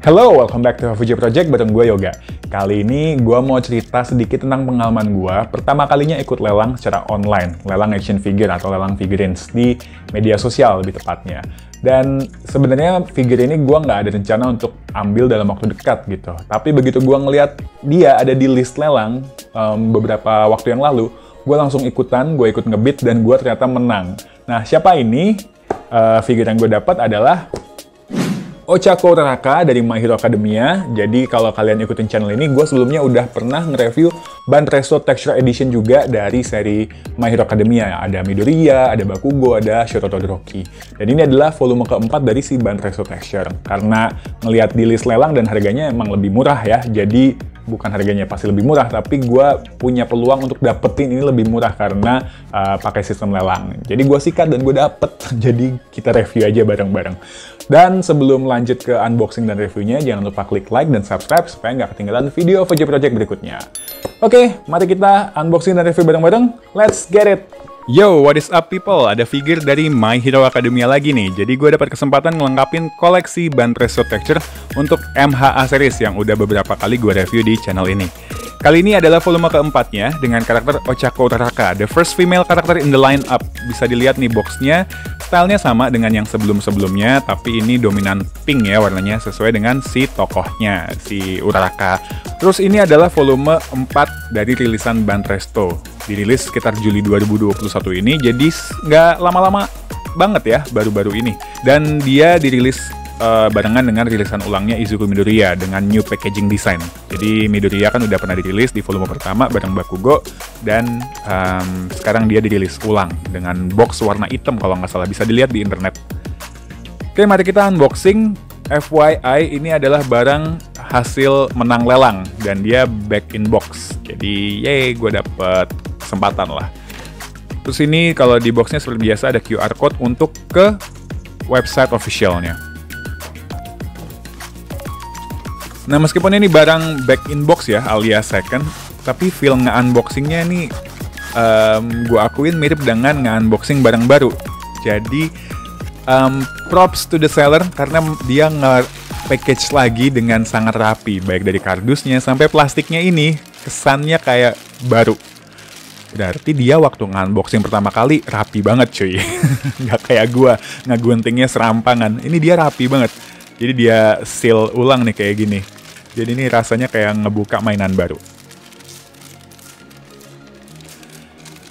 Hello, welcome back to FVJ Project bareng gue Yoga. Kali ini gue mau cerita sedikit tentang pengalaman gue pertama kalinya ikut lelang secara online, lelang action figure atau lelang figurines di media sosial lebih tepatnya. Dan sebenarnya figure ini gue nggak ada rencana untuk ambil dalam waktu dekat gitu. Tapi begitu gue ngeliat dia ada di list lelang beberapa waktu yang lalu, gue langsung ikutan, gue ikut ngebid dan gue ternyata menang. Nah, siapa ini? Figure yang gue dapat adalah Ochako Uraraka dari My Hero Academia. Jadi kalau kalian ikutin channel ini, gue sebelumnya udah pernah nge-review Banpresto Texture Edition juga dari seri My Hero Academia. Ada Midoriya, ada Bakugo, ada Shuro Todoroki. Dan ini adalah volume keempat dari si Banpresto Texture. Karena ngelihat di list lelang dan harganya emang lebih murah ya. Jadi bukan harganya pasti lebih murah, tapi gue punya peluang untuk dapetin ini lebih murah karena pakai sistem lelang. Jadi gue sikat dan gue dapet. Jadi kita review aja bareng-bareng. Dan sebelum lanjut ke unboxing dan reviewnya, jangan lupa klik like dan subscribe supaya nggak ketinggalan video FVJ Project berikutnya. Oke, mari kita unboxing dan review bareng-bareng. Let's get it! Yo, what is up people? Ada figure dari My Hero Academia lagi nih. Jadi gue dapat kesempatan ngelengkapin koleksi Banpresto Texture untuk MHA series yang udah beberapa kali gue review di channel ini. Kali ini adalah volume keempatnya dengan karakter Ochako Uraraka, the first female character in the lineup. Bisa dilihat nih boxnya, stylenya sama dengan yang sebelum-sebelumnya, tapi ini dominan pink ya warnanya, sesuai dengan si tokohnya, si Uraraka. Terus ini adalah volume 4 dari rilisan Banpresto. Dirilis sekitar Juli 2021 ini, jadi nggak lama-lama banget ya, baru-baru ini. Dan dia dirilis barengan dengan rilisan ulangnya Izuku Midoriya dengan new packaging design. Jadi Midoriya kan udah pernah dirilis di volume pertama bareng Bakugo, dan sekarang dia dirilis ulang dengan box warna hitam kalau nggak salah, bisa dilihat di internet. Oke, mari kita unboxing. FYI, ini adalah barang hasil menang lelang dan dia back in box. Jadi yay, gue dapet kesempatan lah. Terus ini kalau di boxnya seperti biasa ada QR code untuk ke website officialnya. Nah, meskipun ini barang back in box ya, alias second, tapi feel nge-unboxingnya ini gue akuin mirip dengan nge-unboxing barang baru. Jadi props to the seller karena dia nge-package lagi dengan sangat rapi, baik dari kardusnya sampai plastiknya ini kesannya kayak baru. Berarti dia waktu nge-unboxing pertama kali rapi banget cuy. Nggak kayak gue ngeguntingnya serampangan. Ini dia rapi banget. Jadi dia seal ulang nih kayak gini. Jadi ini rasanya kayak ngebuka mainan baru.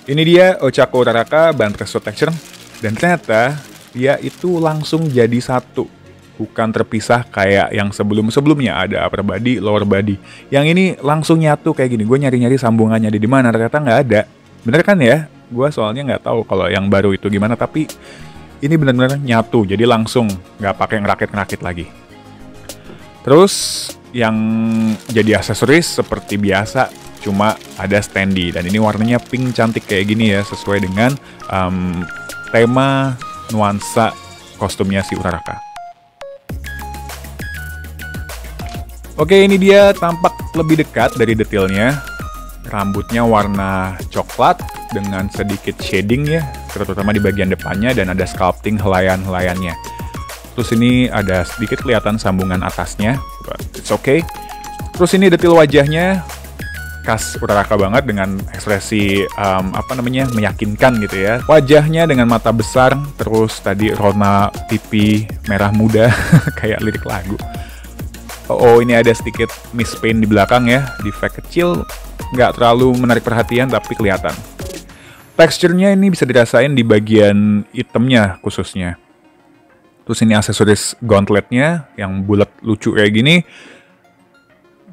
Ini dia Ochako Uraraka Banpresto Texture. Dan ternyata dia itu langsung jadi satu. Bukan terpisah kayak yang sebelum-sebelumnya ada upper body, lower body. Yang ini langsung nyatu kayak gini. Gue nyari-nyari sambungannya di mana, ternyata nggak ada. Bener kan ya? Gue soalnya nggak tahu kalau yang baru itu gimana, tapi ini benar-benar nyatu. Jadi langsung nggak pakai ngerakit-ngerakit lagi. Terus yang jadi aksesoris seperti biasa, cuma ada standee. Dan ini warnanya pink cantik kayak gini ya, sesuai dengan tema nuansa kostumnya si Uraraka. Oke, ini dia tampak lebih dekat dari detailnya. Rambutnya warna coklat dengan sedikit shading ya, terutama di bagian depannya, dan ada sculpting helaian-helaiannya. Terus ini ada sedikit kelihatan sambungan atasnya, but it's okay. Terus ini detail wajahnya khas Uraraka banget dengan ekspresi meyakinkan gitu ya. Wajahnya dengan mata besar, terus tadi warna pipi merah muda kayak lirik lagu. Oh, ini ada sedikit mispaint di belakang ya, defect kecil, nggak terlalu menarik perhatian tapi kelihatan. Teksturnya ini bisa dirasain di bagian itemnya khususnya. Terus ini aksesoris gauntletnya yang bulat lucu kayak gini.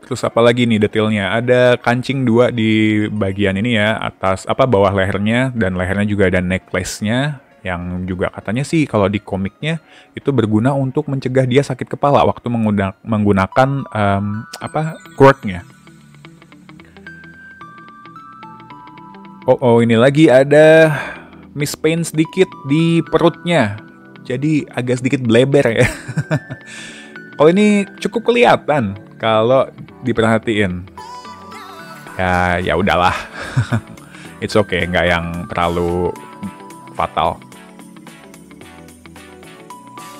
Terus apa lagi nih detailnya? Ada kancing 2 di bagian ini ya, atas bawah lehernya, dan lehernya juga ada necklace-nya yang juga katanya sih kalau di komiknya itu berguna untuk mencegah dia sakit kepala waktu menggunakan quirk-nya. Oh, ini lagi ada mispaint sedikit di perutnya. Jadi agak sedikit bleber ya. Kalau ini cukup kelihatan kalau diperhatiin. Ya udahlah. It's okay, nggak yang terlalu fatal.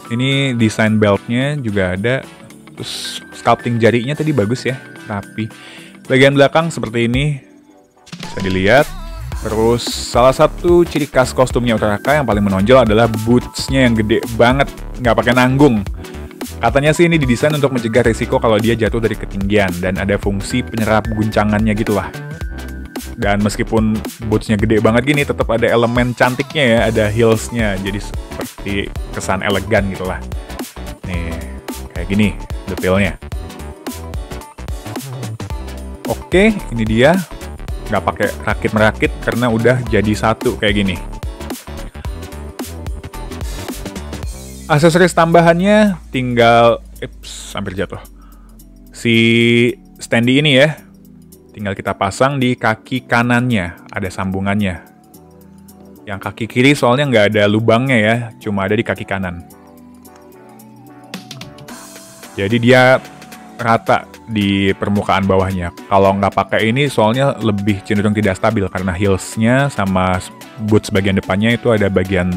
Ini desain beltnya juga ada Terus sculpting jarinya tadi bagus ya, rapi. Bagian belakang seperti ini, bisa dilihat. Terus salah satu ciri khas kostumnya Uraraka yang paling menonjol adalah boots-nya yang gede banget, nggak pakai nanggung. Katanya sih ini didesain untuk mencegah risiko kalau dia jatuh dari ketinggian, dan ada fungsi penyerap guncangannya gitu lah. Dan meskipun boots-nya gede banget gini, tetap ada elemen cantiknya ya, ada heels-nya, jadi seperti kesan elegan gitu lah. Nih, kayak gini detailnya. Oke, ini dia. Nggak pakai rakit-merakit karena udah jadi satu kayak gini. Aksesoris tambahannya tinggal... hampir jatuh. Si standy ini ya, tinggal kita pasang di kaki kanannya. Ada sambungannya. Yang kaki kiri soalnya nggak ada lubangnya ya, cuma ada di kaki kanan. Jadi dia rata di permukaan bawahnya. Kalau nggak pakai ini soalnya lebih cenderung tidak stabil karena heelsnya sama boots bagian depannya itu ada bagian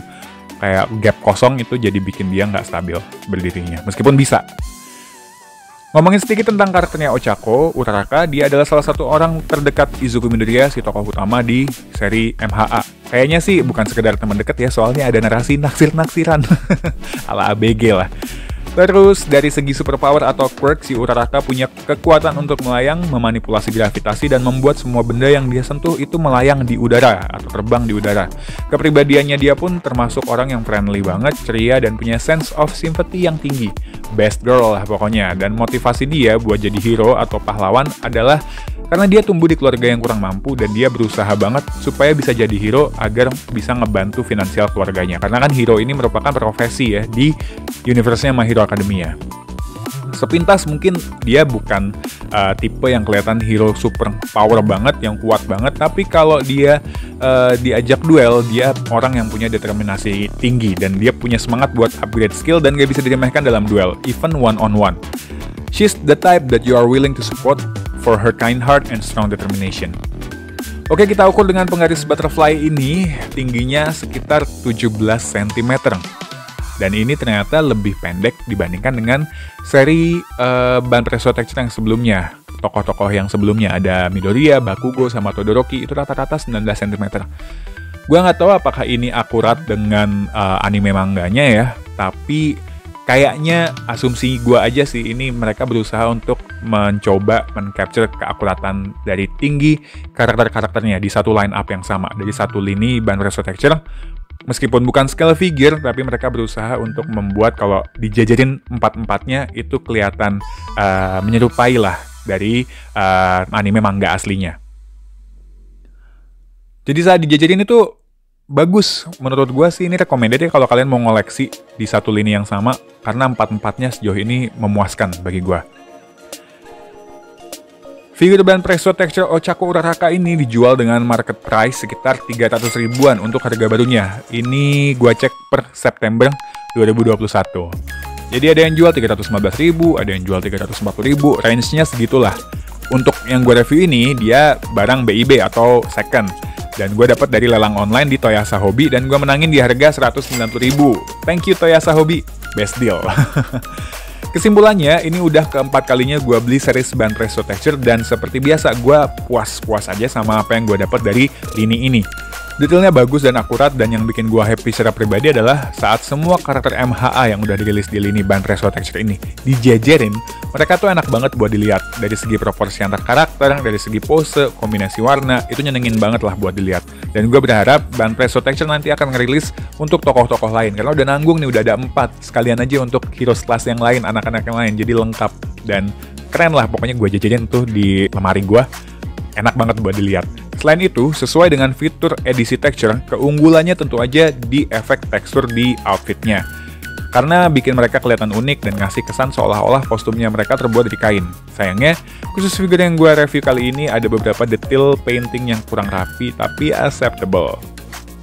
kayak gap kosong, itu jadi bikin dia nggak stabil berdirinya. Meskipun bisa. Ngomongin sedikit tentang karakternya Ochako, Uraraka, dia adalah salah satu orang terdekat Izuku Midoriya, si tokoh utama di seri MHA. Kayaknya sih bukan sekedar teman dekat ya, soalnya ada narasi naksir-naksiran ala ABG lah. Terus dari segi superpower atau quirk, si Uraraka punya kekuatan untuk melayang, memanipulasi gravitasi, dan membuat semua benda yang dia sentuh itu melayang di udara atau terbang di udara. Kepribadiannya dia pun termasuk orang yang friendly banget, ceria, dan punya sense of sympathy yang tinggi. Best girl lah pokoknya. Dan motivasi dia buat jadi hero atau pahlawan adalah karena dia tumbuh di keluarga yang kurang mampu dan dia berusaha banget supaya bisa jadi hero agar bisa ngebantu finansial keluarganya. Karena kan hero ini merupakan profesi ya di universe-nya My Hero Academia. Sepintas mungkin dia bukan tipe yang kelihatan hero super power banget, yang kuat banget. Tapi kalau dia diajak duel, dia orang yang punya determinasi tinggi. Dan dia punya semangat buat upgrade skill dan gak bisa diremehkan dalam duel, even one-on-one. She's the type that you are willing to support for her kind heart and strong determination. Oke, kita ukur dengan penggaris butterfly ini, tingginya sekitar 17 cm. Dan ini ternyata lebih pendek dibandingkan dengan seri ban preso texture yang sebelumnya. Tokoh-tokoh yang sebelumnya ada Midoriya, Bakugo, sama Todoroki, itu rata-rata 19 cm. Gua nggak tahu apakah ini akurat dengan anime manganya ya, tapi kayaknya asumsi gue aja sih, ini mereka berusaha untuk mencoba men-capture keakuratan dari tinggi karakter-karakternya di satu line up yang sama, dari satu lini ban preso texture. Meskipun bukan scale figure, tapi mereka berusaha untuk membuat kalau dijajarin empat-empatnya itu kelihatan menyerupai lah dari anime manga aslinya. Jadi saat dijajarin itu bagus, menurut gue sih ini recommended ya kalau kalian mau ngoleksi di satu lini yang sama, karena empat-empatnya sejauh ini memuaskan bagi gue. Figur ban preso texture Ochako Uraraka ini dijual dengan market price sekitar 300 ribuan untuk harga barunya. Ini gue cek per September 2021. Jadi ada yang jual 315 ribu, ada yang jual 340 ribu, range-nya segitulah. Untuk yang gue review ini, dia barang BIB atau second. Dan gue dapat dari lelang online di Toyasa Hobby dan gue menangin di harga 190 ribu. Thank you Toyasa Hobby, best deal. Kesimpulannya, ini udah keempat kalinya gue beli series ban preso texture dan seperti biasa gue puas-puas aja sama apa yang gue dapat dari lini ini. Detailnya bagus dan akurat, dan yang bikin gue happy secara pribadi adalah saat semua karakter MHA yang udah dirilis di lini ban preso texture ini dijajarin, mereka tuh enak banget buat dilihat. Dari segi proporsi antar karakter, dari segi pose, kombinasi warna, itu nyenengin banget lah buat dilihat. Dan gue berharap ban preso texture nanti akan ngerilis untuk tokoh-tokoh lain, karena udah nanggung nih, udah ada 4, sekalian aja untuk heroes class yang lain, anak-anak yang lain, jadi lengkap dan keren lah. Pokoknya gue jajarin tuh di lemari gue, enak banget buat dilihat. Selain itu, sesuai dengan fitur edisi texture, keunggulannya tentu aja di efek tekstur di outfitnya. Karena bikin mereka kelihatan unik dan ngasih kesan seolah-olah kostumnya mereka terbuat dari kain. Sayangnya, khusus figur yang gue review kali ini ada beberapa detail painting yang kurang rapi tapi acceptable.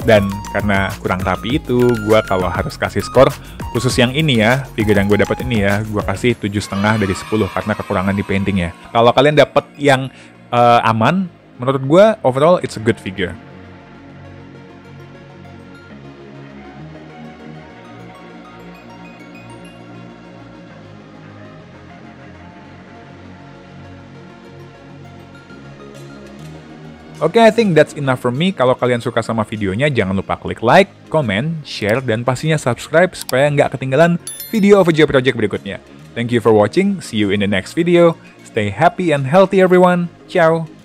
Dan karena kurang rapi itu, gue kalau harus kasih skor, khusus yang ini ya, figur yang gue dapat ini ya, gue kasih 7,5 dari 10 karena kekurangan di paintingnya. Kalau kalian dapat yang aman, menurut gue, overall, it's a good figure. Oke, I think that's enough from me. Kalau kalian suka sama videonya, jangan lupa klik like, comment, share, dan pastinya subscribe supaya nggak ketinggalan video VJ Project berikutnya. Thank you for watching. See you in the next video. Stay happy and healthy everyone. Ciao!